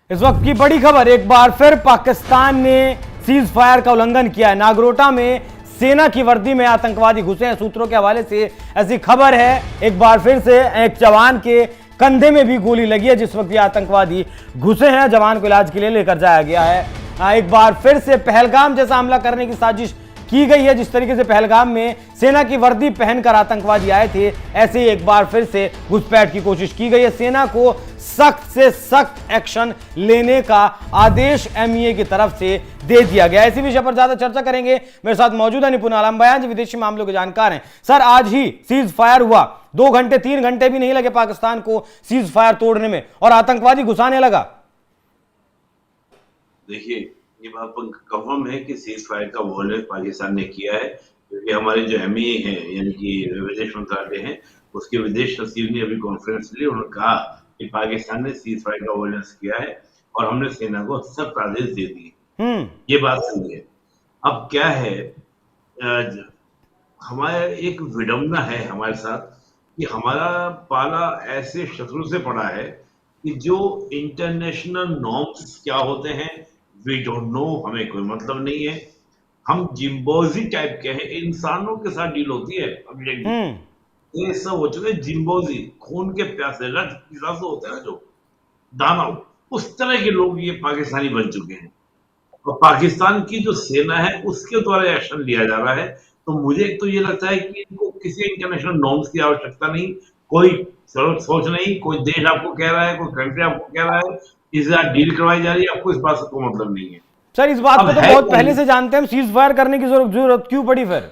इस वक्त की बड़ी खबर, एक बार फिर पाकिस्तान ने सीज फायर का उल्लंघन किया है। नागरोटा में सेना की वर्दी में आतंकवादी घुसे हैं। सूत्रों के हवाले से ऐसी खबर है, एक बार फिर से एक जवान के कंधे में भी गोली लगी है। जिस वक्त ये आतंकवादी घुसे हैं, जवान को इलाज के लिए लेकर जाया गया है। एक बार फिर से पहलगाम जैसा हमला करने की साजिश की गई है। जिस तरीके से पहलगाम में सेना की वर्दी पहनकर आतंकवादी आए थे, ऐसे ही एक बार फिर से घुसपैठ की कोशिश की गई है। सेना को सख्त से सख्त एक्शन लेने का आदेश एमईए की तरफ से दे दिया गया। इसी विषय पर ज्यादा चर्चा करेंगे। मेरे साथ मौजूद है निपुण आलम बयान, जो विदेशी मामलों के जानकार हैं। सर, आज ही सीज फायर हुआ, 2 घंटे 3 घंटे भी नहीं लगे पाकिस्तान को सीज फायर तोड़ने में, और आतंकवादी घुसाने लगा। देखिए, ये बात कंफर्म है कि सीज फायर का वार्निंग पाकिस्तान ने किया है, क्योंकि हमारे जो एमईए हैं, यानी कि विदेश मंत्रालय है, उसके विदेश सचिव ने अभी कॉन्फ्रेंस ली। उन्होंने कहा कि पाकिस्तान ने सीज फायर का वार्निंग किया है और हमने सेना को सख्त आदेश दे दिए। ये बात सही है। अब क्या है, हमारे एक विडंबना है हमारे साथ कि हमारा पाला ऐसे शत्रु से पड़ा है कि जो इंटरनेशनल नॉर्म्स क्या होते हैं वी डोंट नो, हमें कोई मतलब नहीं है। हम जिम्बोजी टाइप के हैं, इंसानों के साथ डील होती है। अब ये सब हो चुके जिम्बोजी, खून के प्यासे, रक्त पिपासु होते हैं जो दानव, उस तरह के लोग ये पाकिस्तानी बन चुके हैं। और पाकिस्तान की जो सेना है उसके द्वारा एक्शन लिया जा रहा है। तो मुझे एक तो ये लगता है कि इनको किसी इंटरनेशनल नॉर्म्स की आवश्यकता नहीं, कोई सोच नहीं, कोई देश आपको कह रहा है, कोई कंट्री आपको कह रहा है, इसके साथ डील करवाई जा रही है, आपको इस बात से कोई मतलब नहीं है। सर, इस बात को तो बहुत पहले से जानते हैं, सीज फायर करने की जरूरत क्यों पड़ी फिर?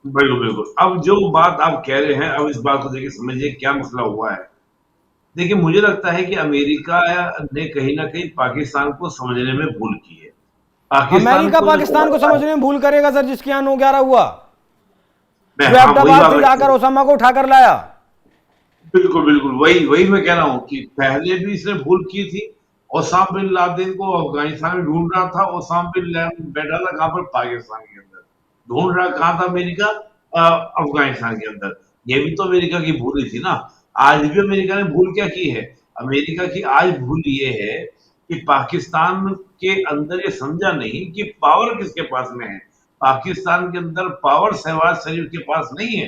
बिल्कुल बिल्कुल। अब जो बात आप कह रहे हैं, अब इस बात को देखिए, समझिए क्या मसला हुआ है। देखिए, मुझे लगता है कि अमेरिका ने कहीं ना कहीं पाकिस्तान को समझने में भूल की है। अमेरिका पाकिस्तान को समझने में भूल करेगा सर, जिसके यहाँ 9/11 हुआ, जो हाँ, अहमदाबाद से जाकर ओसामा को उठाकर लाया। बिल्कुल बिल्कुल, वही मैं कह रहा हूँ कि पहले भी इसने भूल की थी। ओसामा बिन लादेन को अफगानिस्तान में ढूंढ रहा था, ओसामा बिन लादेन बैठा था कहां पर, पाकिस्तान के अंदर। ढूंढ रहा कहां था अमेरिका, अफगानिस्तान के अंदर। ये भी तो अमेरिका की भूल ही थी ना। आज भी अमेरिका ने भूल क्या की है? अमेरिका की आज भूल ये है कि पाकिस्तान के अंदर ये समझा नहीं कि पावर किसके पास में है। पाकिस्तान के अंदर पावर शहबाज शरीफ के पास नहीं है।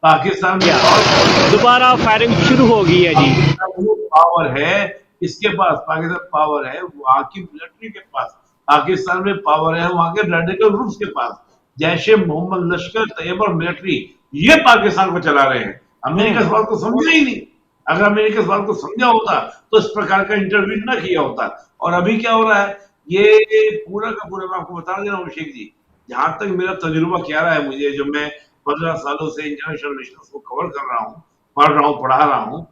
पाकिस्तान में दोबारा फायरिंग शुरू हो गई है जी। पावर है इसके पास, पाकिस्तान पावर है वहां की मिलिट्री के पास, पाकिस्तान में पावर है वहां के रेडिकल ग्रुप्स के पास। जैसे मोहम्मद, लश्कर तैयबा और मिलिट्री, ये पाकिस्तान को चला रहे हैं। अमेरिका इस बात को समझा ही नहीं। अगर अमेरिका इस बात को समझा होता तो इस प्रकार का इंटरव्यू ना किया होता। और अभी क्या हो रहा है, ये पूरा का पूरा, मैं आपको बता दे रहा हूँ शेख जी, जहां तक मेरा तजुर्बा कह रहा है मुझे, जो मैं 15 सालों से इंटरनेशनल रिलेशंस को कवर कर रहा हूँ, पढ़ रहा हूँ, पढ़ा रहा हूँ,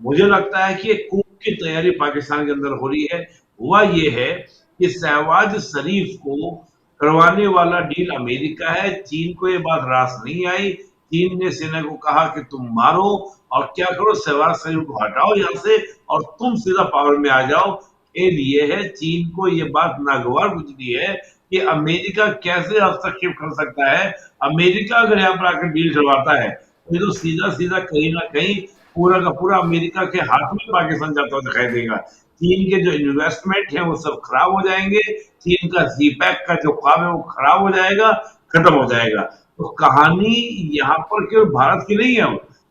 मुझे लगता है कि एक कूप की तैयारी पाकिस्तान के अंदर हो रही है। हुआ ये है कि शहबाज शरीफ को करवाने वाला डील अमेरिका है। चीन को ये बात रास नहीं आई। चीन ने सेना को कहा कि तुम मारो और क्या करो, शहबाज शरीफ को हटाओ यहाँ से और तुम सीधा पावर में आ जाओ। खेल ये है, चीन को ये बात नागवार गुजरी है कि अमेरिका कैसे हस्तक्षेप कर सकता है। अमेरिका अगर यहाँ पर आकर डील करवाता है तो ये तो सीधा सीधा कहीं ना कहीं पूरा का पूरा अमेरिका के हाथ में पाकिस्तान जाता हुआ दिखाई देगा। चीन के जो इन्वेस्टमेंट है वो सब खराब हो जाएंगे। चीन का सीपैक का जो ख्वाब है वो खराब हो जाएगा, खत्म हो जाएगा। तो कहानी यहाँ पर केवल भारत की नहीं है।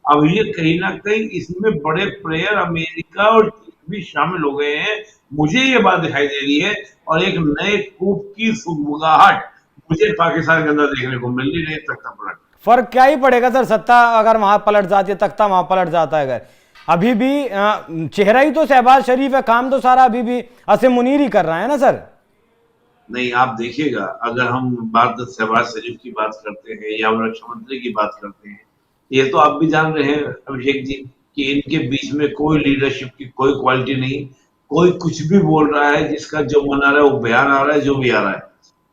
अब ये कहीं ना कहीं इसमें बड़े प्लेयर अमेरिका और चीन भी शामिल हो गए हैं। मुझे ये बात दिखाई दे रही है और एक नए कूप की सुगबुगाहट मुझे पाकिस्तान के अंदर देखने को मिल रही है। तख्ता पलट, फर्क क्या ही पड़ेगा सर, सत्ता अगर वहां पलट जाती है, तख्ता वहां पलट जाता है। अगर अभी भी चेहरा ही तो शहबाज शरीफ है, काम तो सारा अभी भी असीम मुनीर ही कर रहा है ना सर। नहीं, आप देखिएगा, अगर हम बात शहबाज शरीफ की बात करते हैं या रक्षा मंत्री की बात करते हैं, ये तो आप भी जान रहे हैं अभिषेक जी कि इनके बीच में कोई लीडरशिप की कोई क्वालिटी नहीं। कोई कुछ भी बोल रहा है, जिसका जो मन आ रहा है वो बयान आ रहा है, जो भी आ रहा है।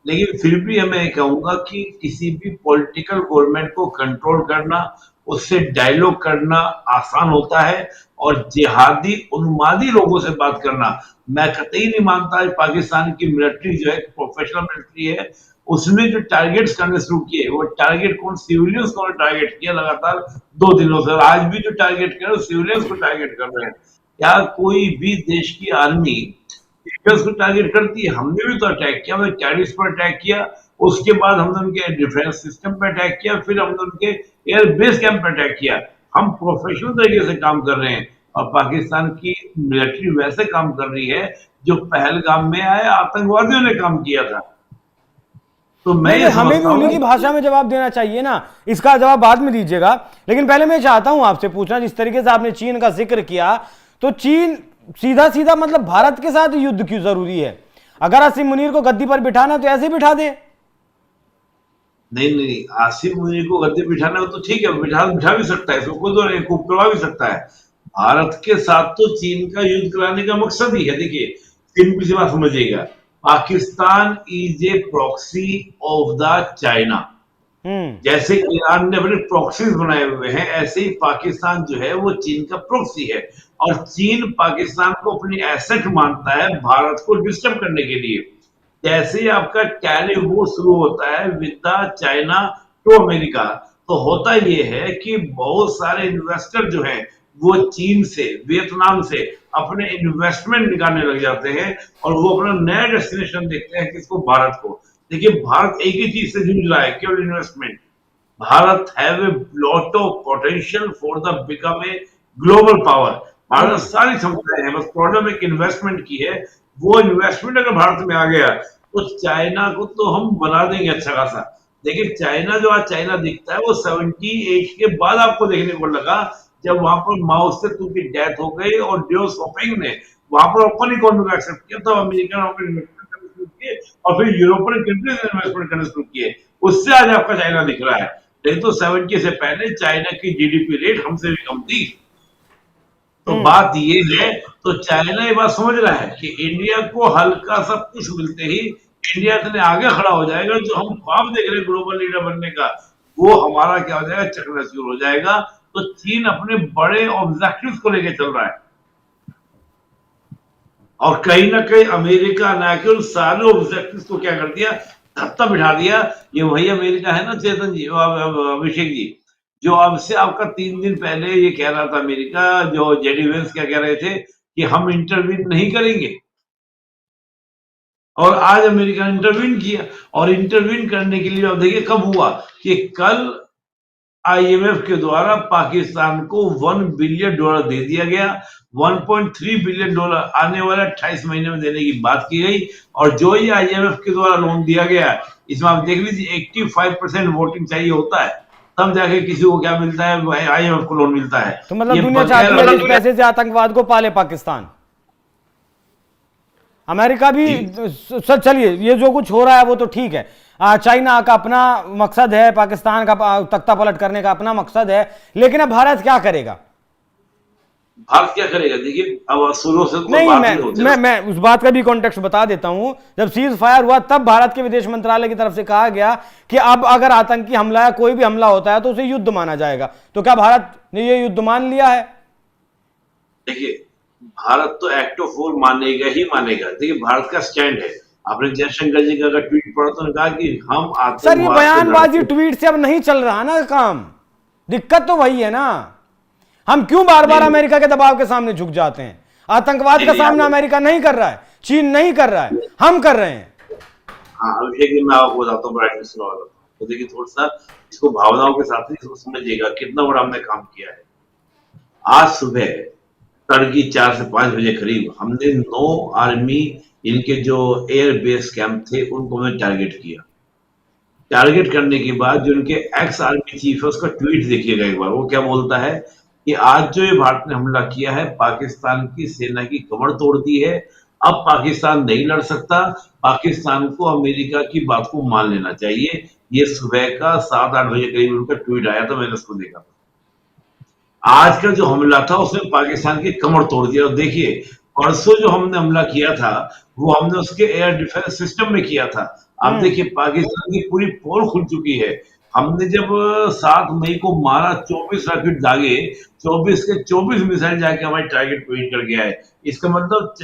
लेकिन फिर भी मैं कहूंगा कि किसी भी पॉलिटिकल गवर्नमेंट को कंट्रोल करना, उससे डायलॉग करना आसान होता है, और जिहादी उन्मादी लोगों से बात करना मैं कतई नहीं मानता है। पाकिस्तान की मिलिट्री जो है प्रोफेशनल मिलिट्री है, उसने जो टारगेट्स करने शुरू किए, वो टारगेट कौन, सिविलियंस को टारगेट किया लगातार 2 दिनों से। आज भी जो टारगेट कर रहे हैं सिविलियंस को टारगेट कर रहे हैं। क्या कोई भी देश की आर्मी ईगल्स को टारगेट करती है? हमने भी तो अटैक किया, हमने कैरिस पर अटैक किया, उसके बाद हमने उनके डिफेंस सिस्टम पर अटैक किया, फिर हमने उनके एयर बेस कैंप पर अटैक किया। हम प्रोफेशनल तरीके से काम कर रहे हैं और पाकिस्तान की मिलिट्री वैसे काम कर रही है जो पहलगाम में आए आतंकवादियों ने काम किया था। तो मैं नहीं ये नहीं, हमें भी समझता उन्हीं हूँ की भाषा में जवाब देना चाहिए ना। इसका जवाब बाद में दीजिएगा, लेकिन पहले मैं चाहता हूं आपसे पूछना, जिस तरीके से आपने चीन का जिक्र किया, तो चीन सीधा सीधा मतलब भारत के साथ युद्ध क्यों जरूरी है? अगर आसिम मुनीर को गद्दी पर बिठाना तो ऐसे बिठा दे। नहीं नहीं, आसिम मुनीर को गद्दी बिठाना हो तो ठीक है, बिठा बिठा भी सकता है, इसमें कोई तो नहीं, खूब करवा भी सकता है। भारत के साथ तो चीन का युद्ध कराने का मकसद ही है। देखिए, सिंपल सी बात समझिएगा, Pakistan is a proxy of the China. हम्म। जैसे ईरान ने अपने प्रॉक्सीज बनाए हुए हैं, ऐसे ही पाकिस्तान जो है वो चीन का प्रॉक्सी है। और चीन पाकिस्तान को अपनी एसेट मानता है भारत को डिस्टर्ब करने के लिए। जैसे ही आपका टैरिफ वो शुरू होता है with the China to America, तो होता ये है कि बहुत सारे इन्वेस्टर जो हैं वो चीन से, वियतनाम से अपने इन्वेस्टमेंट निकालने लग जाते हैं और वो अपना नया डेस्टिनेशन देखते हैं, किसको? भारत को। देखिए, भारत एक ही चीज से जूझ रहा है, केवल investment. Bharat have a lot of potential for the become a global power. Bharat सारी क्षमताएं हैं, बस प्रॉब्लम एक इन्वेस्टमेंट की है। वो इन्वेस्टमेंट अगर भारत में आ गया तो चाइना को तो हम बना देंगे अच्छा खासा। देखिए, चाइना जो आज चाइना दिखता है वो 78 के बाद आपको देखने को लगा, जब वहां पर माओ से की डेथ हो गई और डियो शॉपिंग ने वहां पर ओपन इकोनॉमी को एक्सेप्ट किया, तब अमेरिकन इन्वेस्टमेंट करना शुरू किए और फिर यूरोपियन कंट्रीज इन्वेस्टमेंट करना शुरू किए। उससे आज आपका चाइना दिख रहा है, नहीं तो 70 से पहले चाइना की जीडीपी रेट हमसे भी कम थी। तो बात ये है, तो चाइना ये बात समझ रहा है कि इंडिया को हल्का सा कुछ मिलते ही इंडिया इतने आगे खड़ा हो जाएगा, जो हम ख्वाब देख रहे हैं ग्लोबल लीडर बनने का, वो हमारा क्या हो जाएगा? चकनाचूर हो जाएगा। तो चीन अपने बड़े ऑब्जेक्टिव्स को लेकर चल रहा है और कहीं ना कहीं अमेरिका ना के उन सारे ऑब्जेक्टिव्स को क्या कर दिया? धत्ता बिठा दिया। ये वही अमेरिका है ना चेतन जी, अभिषेक जी, जो अब से आपका 3 दिन पहले ये कह रहा था अमेरिका, जो जेडी वेंस क्या कह रहे थे कि हम इंटरवीन नहीं करेंगे, और आज अमेरिका ने इंटरवीन किया। और इंटरवीन करने के लिए अब देखिए कब हुआ कि कल आईएमएफ के द्वारा पाकिस्तान को $1 बिलियन दे दिया गया। $1.3 बिलियन आने वाले 28 महीने में देने की बात की गई। और जो ही आईएमएफ के द्वारा लोन दिया गया, इसमें आप देख लीजिए 85% वोटिंग चाहिए होता है, तब जाके किसी को क्या मिलता है? आईएमएफ को लोन मिलता है। तो मतलब ये दुनिया चाहती है कि इस पैसे से आतंकवाद को पाले पाकिस्तान। अमेरिका भी सर, चलिए ये जो कुछ हो रहा है वो तो ठीक है। चाइना का अपना मकसद है, पाकिस्तान का तख्ता पलट करने का अपना मकसद है, लेकिन अब भारत क्या करेगा? भारत क्या करेगा? देखिए, अब शुरू से तो नहीं, बात नहीं होती। मैं उस बात का भी कॉन्टेक्स्ट बता देता हूं। जब सीज फायर हुआ तब भारत के विदेश मंत्रालय की तरफ से कहा गया कि अब अगर आतंकी हमला या कोई भी हमला होता है तो उसे युद्ध माना जाएगा। तो क्या भारत ने ये युद्ध मान लिया है? देखिए, भारत तो एक्ट ऑफ वॉर मानेगा ही मानेगा। देखिए, भारत का स्टैंड है। आपने जयशंकर जी का अगर ट्वीट पढ़ा तो उन्होंने कहा कि हम सर, ये आतंकवाद से बयानबाजी लड़ते ट्वीट से अब नहीं चल रहा ना काम। दिक्कत तो वही है ना, हम क्यों बार बार नहीं, अमेरिका के दबाव के सामने झुक जाते हैं? आतंकवाद का सामना अमेरिका नहीं कर रहा है, चीन नहीं कर रहा है, हम कर रहे हैं। हाँ, अभिषेक जी, मैं आपको बताता हूँ, बड़ा इंटरेस्टिंग बात बताता हूँ। तो देखिए, थोड़ा सा इसको भावनाओं के साथ ही इसको समझिएगा कितना बड़ा हमने काम किया है। आज सुबह तड़की 4 से 5 बजे करीब हमने 9 आर्मी, इनके जो एयर बेस कैंप थे उनको हमने टारगेट किया। टारगेट करने के बाद जो उनके एक्स आर्मी चीफ है उसका ट्वीट देखिएगा एक बार, वो क्या बोलता है कि आज जो ये भारत ने हमला किया है, पाकिस्तान की सेना की कमर तोड़ दी है। अब पाकिस्तान नहीं लड़ सकता, पाकिस्तान को अमेरिका की बात को मान लेना चाहिए। ये सुबह का 7-8 बजे करीब उनका ट्वीट आया था, मैंने उसको देखा था। आज का जो हमला था उसने पाकिस्तान की कमर तोड़ दिया। और देखिए, परसों जो हमने हमला किया था वो हमने उसके एयर डिफेंस सिस्टम में किया था। अब देखिए, पाकिस्तान की पूरी पोल खुल चुकी है। हमने जब 7 मई को मारा, 24 रॉकेट दागे, 24 के 24 मिसाइल जाके हमारे टारगेट को हिट कर गया है। इसका मतलब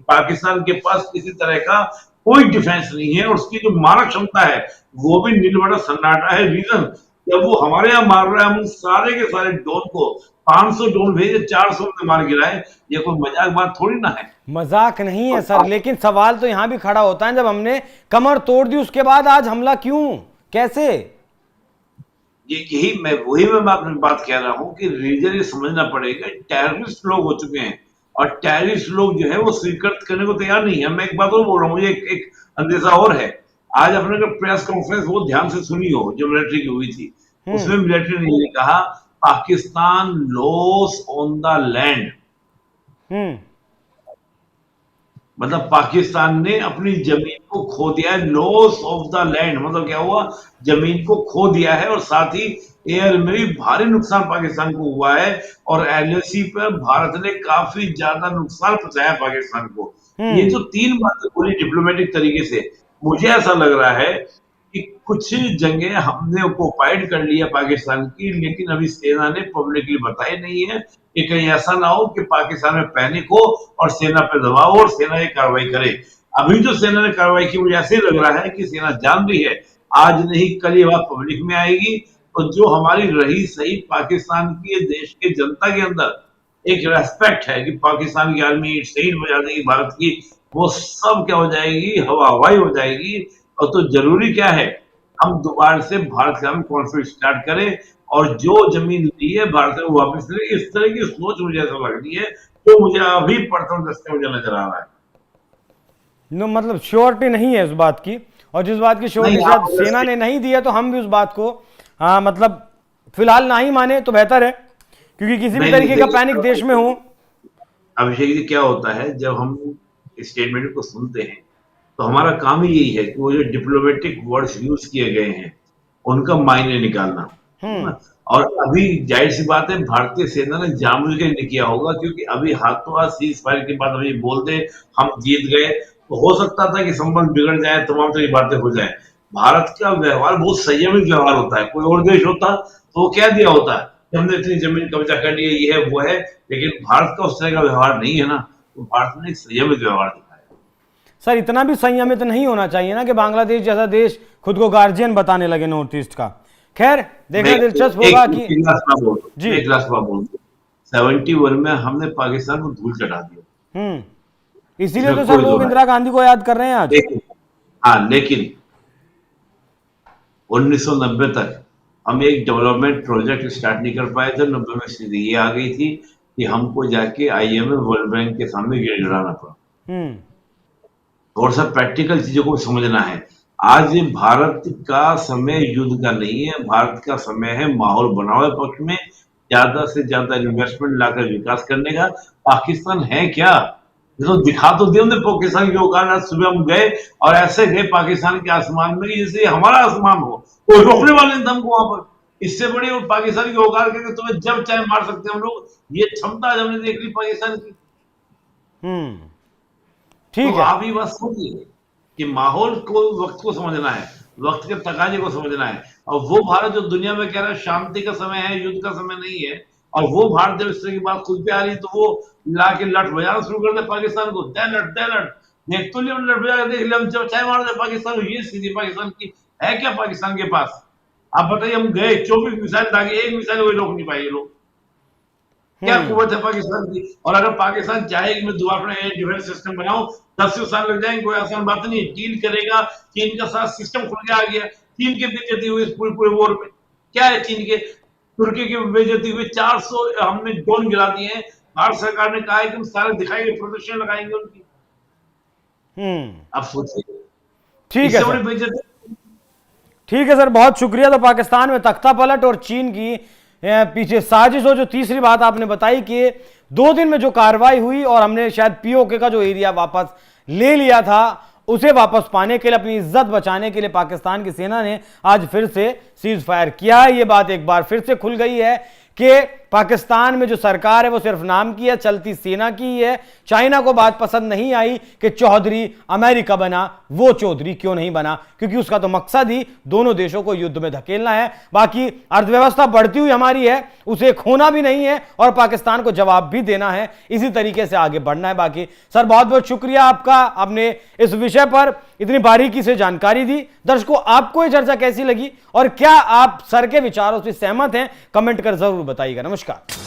पाकिस्तान के पास किसी तरह का कोई डिफेंस नहीं है और उसकी जो मारक क्षमता है वो भी नीलबड़ा सन्नाटा है। रीजन, जब वो हमारे यहाँ मार रहा है, हम सारे के सारे ड्रोन को 500 ड्रोन भेजे, 400 में मार गिराए, ये कोई मजाक बात थोड़ी ना है। मजाक नहीं है सर, लेकिन सवाल तो यहां भी खड़ा होता है, जब हमने कमर तोड़ दी उसके बाद आज हमला क्यों, कैसे? यही मैं अपनी बात कह रहा हूं कि रीजन ये समझना पड़ेगा, टेररिस्ट लोग हो चुके हैं और टेररिस्ट लोग जो है वो स्वीकृत करने को तैयार नहीं है। मैं एक बात और बोल रहा हूँ, मुझे एक अंदेशा और है। आज अपने अगर प्रेस कॉन्फ्रेंस वो ध्यान से सुनी हो जो मिलिट्री की हुई थी, उसमें मिलिट्री ने ये कहा Pakistan loss on the land, मतलब पाकिस्तान ने अपनी जमीन को खो दिया है। लॉस ऑफ द लैंड मतलब क्या हुआ, जमीन को खो दिया है और साथ ही एयर में भी भारी नुकसान पाकिस्तान को हुआ है और एलओसी पर भारत ने काफी ज्यादा नुकसान पहुंचाया पाकिस्तान को। ये जो 3 बातें बोली डिप्लोमेटिक तरीके से, मुझे ऐसा लग रहा है कि कुछ जंगें हमने ऑक्युपाइड कर लिया पाकिस्तान की, लेकिन अभी सेना ने पब्लिकली बताई नहीं है कि कहीं ऐसा ना हो कि पाकिस्तान में पैनिक हो और सेना पे दबाव हो और सेना ये कार्रवाई करे। अभी जो सेना ने कार्रवाई की, मुझे ऐसे लग रहा है कि सेना जान रही है आज नहीं कल ये बात पब्लिक में आएगी, तो जो हमारी रही सही पाकिस्तान की देश के जनता के अंदर एक रेस्पेक्ट है कि पाकिस्तान की आर्मी शहीद बजा देगी भारत की, वो सब क्या हो जाएगी, हवा हवाई हो जाएगी। और तो जरूरी क्या है, हम दोबारा से भारत के साथ कॉन्फ्लिक्ट स्टार्ट करें और जो जमीन ली है भारत में वापस ले। इस तरह की सोच मुझे ऐसा लग रही है, तो मुझे अभी प्रथम दृष्टया मुझे नजर आ रहा है। नो मतलब श्योरिटी नहीं है इस बात की, और जिस बात की श्योरिटी शायद सेना ने नहीं दी है, तो हम भी उस बात को मतलब फिलहाल ना ही माने तो बेहतर है, क्योंकि किसी भी तरीके का पैनिक देश में हो। अभिषेक जी, क्या होता है जब हम स्टेटमेंट को सुनते हैं तो हमारा काम ही यही है कि वो जो डिप्लोमेटिक वर्ड्स यूज किए गए हैं उनका मायने निकालना। और अभी जाहिर सी बात है भारतीय सेना ने जानबूझ के नहीं किया होगा, क्योंकि अभी हाथों हाथ सीज फायर के बाद अभी बोल दे हम जीत गए, तो हो सकता था कि संबंध बिगड़ जाए, तमाम तरह की बातें हो जाए। भारत का व्यवहार बहुत संयमित व्यवहार होता है। कोई और देश होता तो वो क्या दिया होता कि हमने इतनी जमीन कब्जा कर ली है, ये है वो है, लेकिन भारत का उस तरह का व्यवहार नहीं है ना, तो भारत ने एक संयमित व्यवहार दिखाया। सर इतना भी संयमित नहीं होना चाहिए ना कि बांग्लादेश जैसा देश खुद को गार्जियन बताने लगे नॉर्थ ईस्ट का। खैर देखना दिलचस्प होगा कि जी एक लास्ट बात बोल, 71 में हमने पाकिस्तान को धूल चढ़ा दिया। इसीलिए तो सर लोग इंदिरा गांधी को याद कर रहे हैं आज। लेकिन 1990 तक हम एक डेवलपमेंट प्रोजेक्ट स्टार्ट नहीं कर पाए थे। 90 में स्थिति ये आ गई थी कि हमको जाके IMF वर्ल्ड बैंक के सामने गिड़गिड़ाना पड़ा। और सब प्रैक्टिकल चीजों को समझना है। आज भारत का समय युद्ध का नहीं है, भारत का समय है माहौल बनाओ पक्ष में ज्यादा से ज्यादा इन्वेस्टमेंट लाकर विकास करने का। पाकिस्तान है क्या, तो दिखा तो दे हमने पाकिस्तान की औकात। आज सुबह हम गए और ऐसे गए पाकिस्तान के आसमान में जैसे हमारा आसमान हो, कोई रोकने वाले नहीं हमको वहां पर। इससे बड़ी और पाकिस्तान की औकात करके तुम्हें जब चाहे मार सकते हैं हम लोग, ये क्षमता आज हमने देख ली पाकिस्तान की। ठीक तो है, आप ये बात समझिए कि माहौल को, वक्त को समझना है, वक्त के तकाजे को समझना है। और वो भारत जो दुनिया में कह रहा है शांति का समय है, युद्ध का समय नहीं है, और वो भारत जब इस तरह की बात खुद पे आ रही है तो वो ला के लठ बजाना शुरू कर दे पाकिस्तान को। दे लठ देख तो लिया, लठ बजा के देख लिया, हम जब चाहे मार दे पाकिस्तान को। ये स्थिति पाकिस्तान की है क्या पाकिस्तान के पास? आप बताइए, हम गए 24 मिसाइल दागे, एक मिसाइल कोई रोक नहीं पाएंगे लोग। क्या कुव्वत है पाकिस्तान की? और अगर पाकिस्तान चाहे कि मैं दोबारा अपना एयर डिफेंस सिस्टम बनाऊं, 10 साल लग जाएंगे, कोई आसान बात नहीं है। डील करेगा, चीन का साथ सिस्टम खुल के आ गया। चीन के बेइज्जती हुई इस पूरे वॉर में, क्या है चीन के? तुर्की की बेइज्जती हुई, 400 हमने ड्रोन गिरा दिए हैं। भारत सरकार ने कहा है कि हम सारे दिखाएंगे, प्रदर्शन लगाएंगे उनकी। आप सोचिए, ठीक है सर, ठीक है सर, बहुत शुक्रिया। तो पाकिस्तान में तख्ता पलट और चीन की पीछे साजिश हो, जो तीसरी बात आपने बताई कि 2 दिन में जो कार्रवाई हुई और हमने शायद POK का जो एरिया वापस ले लिया था, उसे वापस पाने के लिए, अपनी इज्जत बचाने के लिए पाकिस्तान की सेना ने आज फिर से सीज फायर किया है। ये बात एक बार फिर से खुल गई है कि पाकिस्तान में जो सरकार है वो सिर्फ नाम की है, चलती सेना की ही है। चाइना को बात पसंद नहीं आई कि चौधरी अमेरिका बना, वो चौधरी क्यों नहीं बना, क्योंकि उसका तो मकसद ही दोनों देशों को युद्ध में धकेलना है। बाकी अर्थव्यवस्था बढ़ती हुई हमारी है, उसे खोना भी नहीं है और पाकिस्तान को जवाब भी देना है, इसी तरीके से आगे बढ़ना है। बाकी सर बहुत बहुत शुक्रिया आपका, आपने इस विषय पर इतनी बारीकी से जानकारी दी। दर्शकों, आपको यह चर्चा कैसी लगी और क्या आप सर के विचारों से सहमत हैं, कमेंट कर जरूर बताइएगा। नमस्कार।